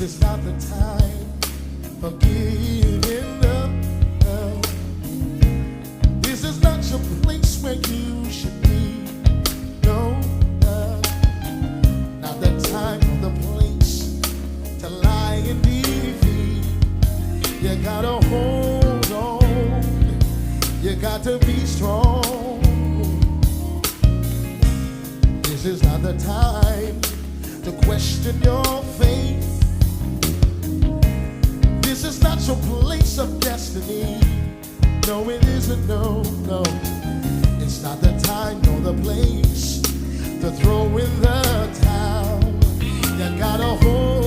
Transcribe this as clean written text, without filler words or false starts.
is not the time for giving up. No. This is not your place where you should be. No, no. Not the time or the place to lie in defeat. You gotta hold on. You got to be strong. This is not the time to question your faith. This is not your place of destiny. No, it isn't, no, no. It's not the time nor the place to throw in the towel. You gotta hold